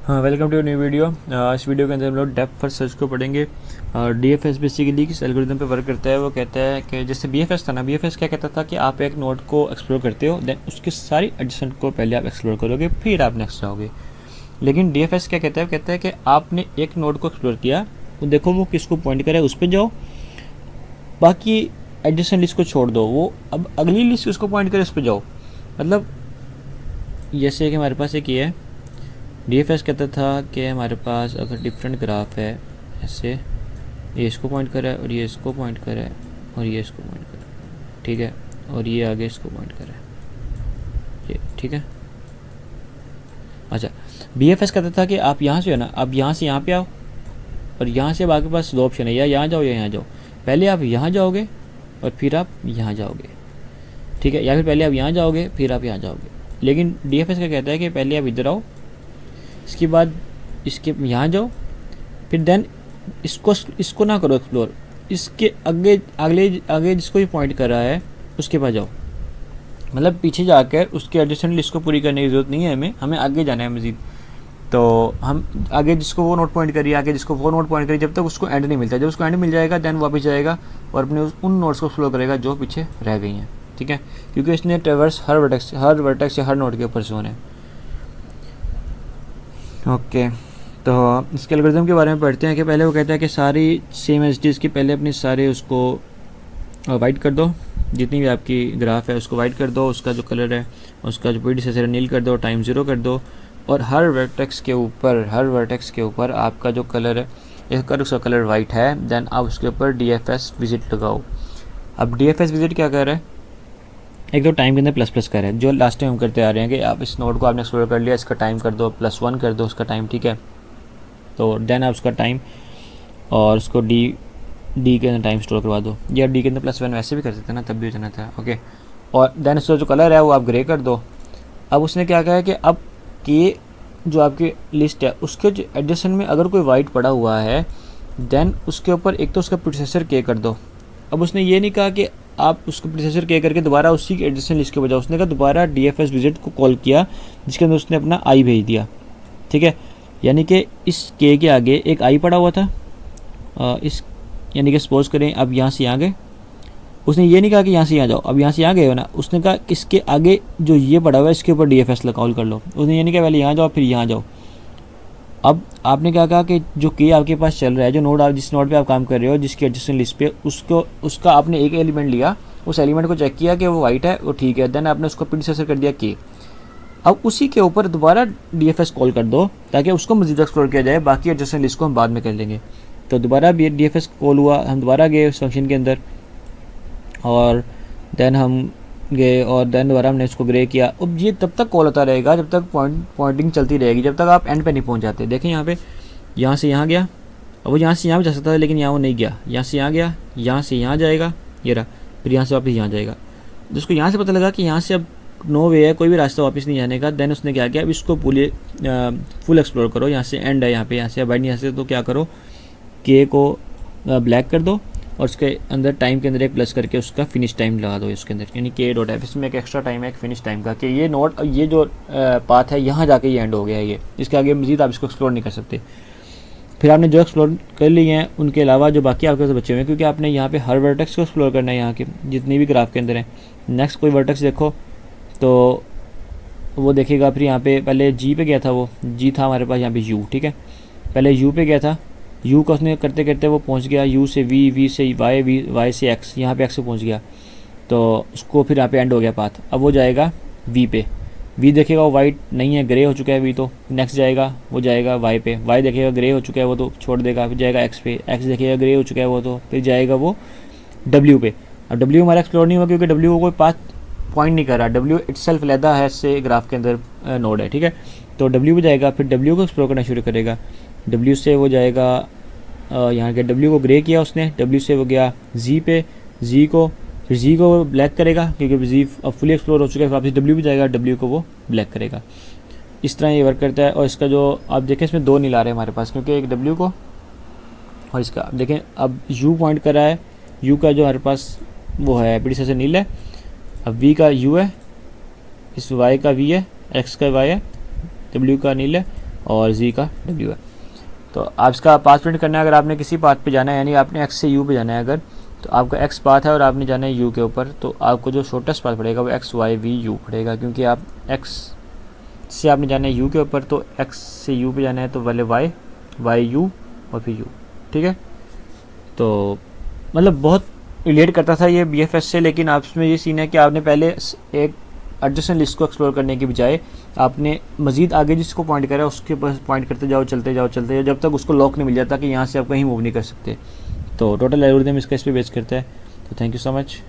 हाँ, welcome to new video. इस video के अंदर हम लोग डेप्थ फर्स्ट सर्च को पढ़ेंगे। डीएफएस बेसिकली किस एल्गोरिथम पे वर्क करता है। वो कहता है कि जैसे बीएफएस था ना, बीएफएस क्या कहता था कि आप एक नोड को एक्सप्लोर करते हो, देन उसकी सारी एडजेसेंट को पहले आप एक्सप्लोर करोगे, फिर आप नेक्स्ट जाओगे। लेकिन डीएफएस क्या कहता है, कहता है कि आपने एक नोड को एक्सप्लोर किया, तो देखो वो किसको पॉइंट करे, उस पर जाओ, बाकी एडजेसेंट लिस्ट को छोड़ दो, वो अब अगली लिस्ट उसको पॉइंट करे, उस पर जाओ। मतलब जैसे कि हमारे पास एक ये है, डीएफएस कहता था कि हमारे पास अगर डिफरेंट ग्राफ है, ऐसे ये इसको पॉइंट कर रहा है और ये इसको पॉइंट कर रहा है और ये इसको पॉइंट कर रहा है, ठीक है, और ये आगे इसको पॉइंट कर रहा है, ये ठीक है। अच्छा, बीएफएस कहता था कि आप यहाँ से हो ना, आप यहाँ से यहाँ पे आओ और यहाँ से अब आपके पास दो ऑप्शन है, या यहाँ जाओ या यहाँ जाओ। पहले आप यहाँ जाओगे और फिर आप यहाँ जाओगे, ठीक है, या फिर पहले आप यहाँ जाओगे फिर आप यहाँ जाओगे। लेकिन डीएफएस का कहता है कि पहले आप इधर आओ, इसके बाद इसके यहाँ जाओ, फिर देन इसको ना करो एक्सप्लोर, इसके आगे अगले आगे जिसको ये पॉइंट कर रहा है उसके पास जाओ। मतलब पीछे जाकर उसके एडजेसेंट लिस्ट को पूरी करने की ज़रूरत नहीं है, हमें आगे जाना है मज़ीद। तो हम आगे जिसको वो नोट पॉइंट करिए, आगे जिसको वो नोट पॉइंट करिए, जब तक उसको एंड नहीं मिलता। जब उसको एंड मिल जाएगा देन वापस जाएगा और अपने उन नोट्स को एक्सप्लोर करेगा जो पीछे रह गई हैं, ठीक है, क्योंकि इसने ट्रेवर्स हर वर्टेक्स या हर नोड के ऊपर से होना है। ओके, तो इसके एल्गोरिथम के बारे में पढ़ते हैं कि पहले वो कहता है कि सारी सेम एज इट इज़ की पहले अपनी सारे उसको वाइट कर दो, जितनी भी आपकी ग्राफ है उसको वाइट कर दो, उसका जो कलर है उसका जो प्रीडिसेसर है नील कर दो, टाइम 0 कर दो, और हर वर्टेक्स के ऊपर आपका जो कलर है, अगर उसका कलर वाइट है देन आप उसके ऊपर डीएफएस विजिट लगाओ। अब डीएफएस विजिट क्या कर रहा है, एक तो टाइम के अंदर प्लस प्लस कर रहा है, जो लास्ट टाइम हम करते आ रहे हैं कि आप इस नोड को आपने एक्सप्लोर कर लिया, इसका टाइम कर दो +1 कर दो उसका टाइम, ठीक है। तो देन आप उसका टाइम और उसको डी के अंदर टाइम स्टोर करवा दो, या डी के अंदर +1 वैसे भी कर सकते हैं ना, तब भी हो जाना था, ओके। और देन उसका जो कलर है वो आप ग्रे कर दो। अब उसने क्या कहा है कि अब के जो आपकी लिस्ट है उसके जो एडजेसेंट में अगर कोई वाइट पड़ा हुआ है देन उसके ऊपर एक तो उसका प्रोसेसर के कर दो। अब उसने ये नहीं कहा कि आप उसको प्रोसेसर के करके दोबारा उसी के एडजेसेंट लिस्ट के बजाय उसने कहा दोबारा डीएफएस विजिट को कॉल किया, जिसके अंदर उसने अपना आई भेज दिया, ठीक है। यानी कि इस के आगे एक आई पड़ा हुआ था, इस यानी कि सपोज करें अब यहाँ से यहाँ गए, उसने ये नहीं कहा कि यहाँ से यहाँ जाओ, अब यहाँ से यहाँ गए हो ना, उसने कहा इसके आगे जो ये पड़ा हुआ है इसके ऊपर डीएफएस कॉल कर लो। उसने ये नहीं कहा पहले यहाँ जाओ फिर यहाँ जाओ। अब आपने क्या कहा कि जो के आपके पास चल रहा है, जो नोड आप जिस नोड पे आप काम कर रहे हो, जिसकी एडजेसेंट लिस्ट पे उसका आपने एक एलिमेंट लिया, उस एलिमेंट को चेक किया कि वो वाइट है, वो ठीक है, देन आपने उसको प्रीडिसेसर कर दिया के। अब उसी के ऊपर दोबारा डीएफएस कॉल कर दो ताकि उसको मज़ीद एक्सप्लोर किया जाए, बाकी एडजेसेंट लिस्ट को हम बाद में कर लेंगे। तो दोबारा डीएफएस कॉल हुआ, हम दोबारा गए उस फंक्शन के अंदर और देन हम गए और देन दोबारा हमने इसको ग्रे किया। अब ये तब तक कॉल होता रहेगा जब तक पॉइंटिंग चलती रहेगी, जब तक आप एंड पे नहीं पहुंच जाते। देखें यहाँ पे, यहाँ से यहाँ गया, अब वो यहाँ से यहाँ भी जा सकता था लेकिन यहाँ वो नहीं गया, यहाँ से यहाँ गया, यहाँ से यहाँ जाएगा, ये रहा, फिर यहाँ से वापस यहाँ जाएगा। जिसको यहाँ से पता लगा कि यहाँ से अब नो वे है, कोई भी रास्ता वापस नहीं जाने का, देन उसने क्या किया, अब इसको फुल एक्सप्लोर करो, यहाँ से एंड है, यहाँ से अब यहाँ से, तो क्या करो, के को ब्लैक कर दो और उसके अंदर टाइम के अंदर एक प्लस करके उसका फिनिश टाइम लगा दो उसके अंदर, यानी के डॉट एफ, इसमें एक एक्स्ट्रा टाइम है एक फिनिश टाइम का, कि ये नोट ये जो पाथ है यहाँ जाके ये एंड हो गया है, ये इसके आगे मज़ीद आप इसको एक्सप्लोर नहीं कर सकते। फिर आपने जो एक्सप्लोर कर लिए हैं उनके अलावा जो बाकी आपके पास बचे हुए हैं, क्योंकि आपने यहाँ पे हर वर्टेक्स को एक्सप्लोर करना है, यहाँ के जितनी भी ग्राफ के अंदर हैं। नेक्स्ट कोई वर्टेक्स देखो तो वो देखेगा, फिर यहाँ पे पहले जी पे गया था, वो जी था हमारे पास यहाँ पे यू, ठीक है, पहले यू पे गया था, यू का उसने करते करते वो पहुंच गया यू से वी, वी से वाई, वाई से एक्स, यहाँ पे एक्स पे पहुंच गया, तो उसको फिर यहाँ पे एंड हो गया पाथ। अब वो जाएगा वी पे, वी देखेगा वो वाइट नहीं है, ग्रे हो चुका है वी, तो नेक्स्ट जाएगा वो जाएगा वाई पे, वाई देखेगा ग्रे हो चुका है वो तो छोड़ देगा, फिर जाएगा एक्स पे, एक्स देखेगा ग्रे हो चुका है वो तो फिर जाएगा वो डब्ल्यू पे। अब डब्ल्यू हमारा एक्सप्लोर नहीं हुआ क्योंकि डब्ल्यू को कोई पाथ पॉइंट नहीं कर रहा, डब्ल्यू इटसेल्फ अलहदा है से ग्राफ के अंदर नोड है, ठीक है। तो डब्ल्यू पे जाएगा, फिर डब्ल्यू को एक्सप्लोर करना शुरू करेगा, डब्ल्यू से वो जाएगा यहाँ के डब्ल्यू को ग्रे किया उसने, डब्ल्यू से वो गया जी पे, जी को फिर जी को ब्लैक करेगा क्योंकि जी अब फुली एक्सप्लोर हो चुका है, वापस डब्ल्यू भी जाएगा, डब्ल्यू को वो ब्लैक करेगा। इस तरह ये वर्क करता है। और इसका जो आप देखें इसमें दो नील आ रहे हैं हमारे पास, क्योंकि एक डब्ल्यू को और इसका देखें, अब यू पॉइंट कर रहा है, यू का जो हमारे पास वो है प्रीडिसेसर नील है, अब वी का यू है, इस वाई का वी है, एक्स का वाई है, डब्ल्यू का नील है और जी का डब्ल्यू है। तो आप इसका पाथ प्रिंट करना है, अगर आपने किसी पाथ पे जाना है, यानी आपने एक्स से यू पे जाना है अगर, तो आपका एक्स पाथ है और आपने जाना है यू के ऊपर, तो आपको जो शॉर्टेस्ट पाथ पड़ेगा वो एक्स वाई वी यू पड़ेगा, क्योंकि आप एक्स से आपने जाना है यू के ऊपर, तो एक्स से यू पे जाना है तो पहले वाई, वाई यू और फिर यू, ठीक है। तो मतलब बहुत रिलेट करता था ये BFS से, लेकिन आपमें ये सीन है कि आपने पहले एक एडजेसेंट लिस्ट को एक्सप्लोर करने के बजाय आपने मजीद आगे जिसको पॉइंट करा उसके पास पॉइंट करते जाओ, चलते जाओ जब तक उसको लॉक नहीं मिल जाता कि यहाँ से आप कहीं मूव नहीं कर सकते। तो टोटल एल्गोरिथम इसका इस पर बेस करता है। तो थैंक यू सो मच।